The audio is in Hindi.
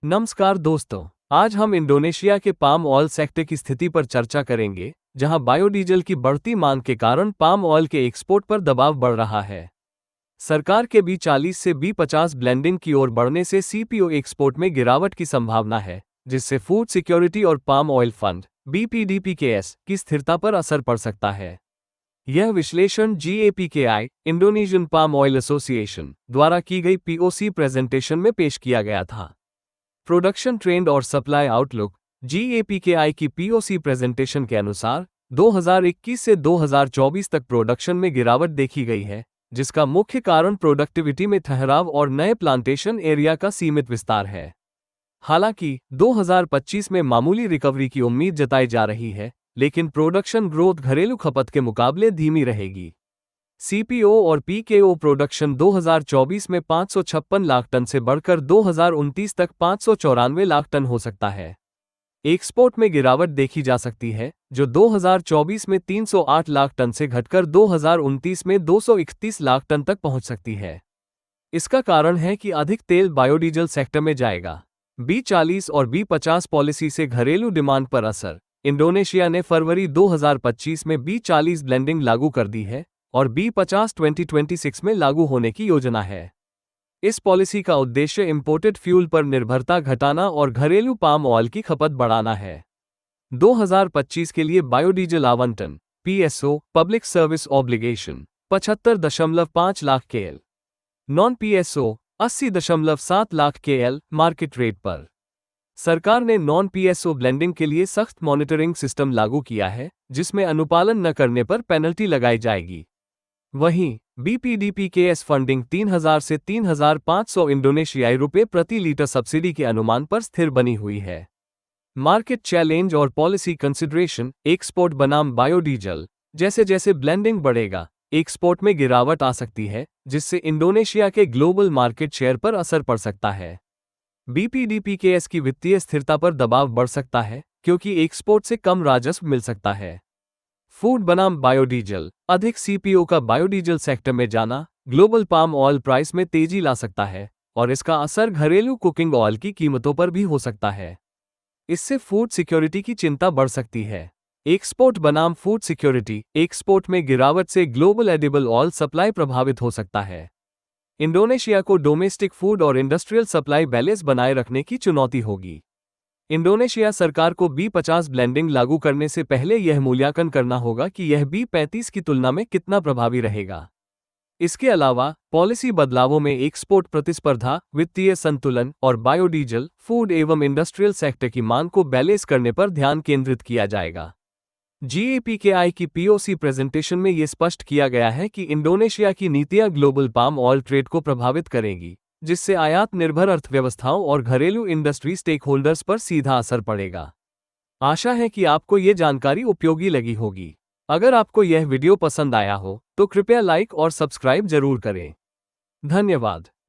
नमस्कार दोस्तों, आज हम इंडोनेशिया के पाम ऑयल सेक्टर की स्थिति पर चर्चा करेंगे, जहां बायोडीजल की बढ़ती मांग के कारण पाम ऑयल के एक्सपोर्ट पर दबाव बढ़ रहा है। सरकार के B40 से B50 ब्लेंडिंग की ओर बढ़ने से CPO एक्सपोर्ट में गिरावट की संभावना है, जिससे फूड सिक्योरिटी और पाम ऑयल फंड BPDPKS की स्थिरता पर असर पड़ सकता है। यह विश्लेषण GAPKI Indonesian palm oil association द्वारा की गई POC प्रेजेंटेशन में पेश किया गया था। प्रोडक्शन ट्रेंड और सप्लाई आउटलुक GAPKI की POC प्रेजेंटेशन के अनुसार 2021 से 2024 तक प्रोडक्शन में गिरावट देखी गई है, जिसका मुख्य कारण प्रोडक्टिविटी में ठहराव और नए प्लांटेशन एरिया का सीमित विस्तार है। हालांकि 2025 में मामूली रिकवरी की उम्मीद जताई जा रही है, लेकिन प्रोडक्शन ग्रोथ घरेलू खपत के मुकाबले धीमी रहेगी। CPO और PKO प्रोडक्शन 2024 में 556 लाख टन से बढ़कर 2029 तक 594 लाख टन हो सकता है। एक्सपोर्ट में गिरावट देखी जा सकती है, जो 2024 में 308 लाख टन से घटकर 2029 में 231 लाख टन तक पहुंच सकती है। इसका कारण है कि अधिक तेल बायोडीजल सेक्टर में जाएगा। B40 और B50 पॉलिसी से घरेलू डिमांड पर असर। इंडोनेशिया ने फरवरी 2025 में B40 ब्लेंडिंग लागू कर दी है और B50 2026 में लागू होने की योजना है। इस पॉलिसी का उद्देश्य इंपोर्टेड फ्यूल पर निर्भरता घटाना और घरेलू पाम ऑयल की खपत बढ़ाना है। 2025 के लिए बायोडीजल आवंटन PSO public service obligation 75.5 lakh KL, non PSO 80.7 lakh KL market rate पर। सरकार ने नॉन PSO ब्लेंडिंग के लिए सख्त मॉनिटरिंग सिस्टम लागू किया है, जिसमें अनुपालन न करने पर पेनल्टी लगाई जाएगी। वहीं BPDPKS फंडिंग 3000 से 3500 इंडोनेशियाई रुपये प्रति लीटर सब्सिडी के अनुमान पर स्थिर बनी हुई है। मार्केट चैलेंज और पॉलिसी कंसिडरेशन एक्सपोर्ट बनाम बायोडीजल। जैसे जैसे ब्लेंडिंग बढ़ेगा, एक्सपोर्ट में गिरावट आ सकती है, जिससे इंडोनेशिया के ग्लोबल मार्केट शेयर पर असर पड़ सकता है। BPDPKS की वित्तीय स्थिरता पर दबाव बढ़ सकता है, क्योंकि एक्सपोर्ट से कम राजस्व मिल सकता है। फूड बनाम बायोडीजल। अधिक CPO का बायोडीजल सेक्टर में जाना ग्लोबल पाम ऑयल प्राइस में तेजी ला सकता है और इसका असर घरेलू कुकिंग ऑयल की कीमतों पर भी हो सकता है। इससे फूड सिक्योरिटी की चिंता बढ़ सकती है। एक्सपोर्ट बनाम फूड सिक्योरिटी। एक्सपोर्ट में गिरावट से ग्लोबल एडिबल ऑयल सप्लाई प्रभावित हो सकता है। इंडोनेशिया को डोमेस्टिक फूड और इंडस्ट्रियल सप्लाई बैलेंस बनाए रखने की चुनौती होगी। इंडोनेशिया सरकार को B50 ब्लेंडिंग लागू करने से पहले यह मूल्यांकन करना होगा कि यह B35 की तुलना में कितना प्रभावी रहेगा। इसके अलावा पॉलिसी बदलावों में एक्सपोर्ट प्रतिस्पर्धा, वित्तीय संतुलन और बायोडीजल, फूड एवं इंडस्ट्रियल सेक्टर की मांग को बैलेंस करने पर ध्यान केंद्रित किया जाएगा। GAPKI की POC प्रेजेंटेशन में यह स्पष्ट किया गया है कि इंडोनेशिया की नीतियां ग्लोबल पाम ऑयल ट्रेड को प्रभावित करेंगी, जिससे आयात निर्भर अर्थव्यवस्थाओं और घरेलू इंडस्ट्री स्टेक होल्डर्स पर सीधा असर पड़ेगा। आशा है कि आपको ये जानकारी उपयोगी लगी होगी। अगर आपको यह वीडियो पसंद आया हो, तो कृपया लाइक और सब्सक्राइब जरूर करें। धन्यवाद।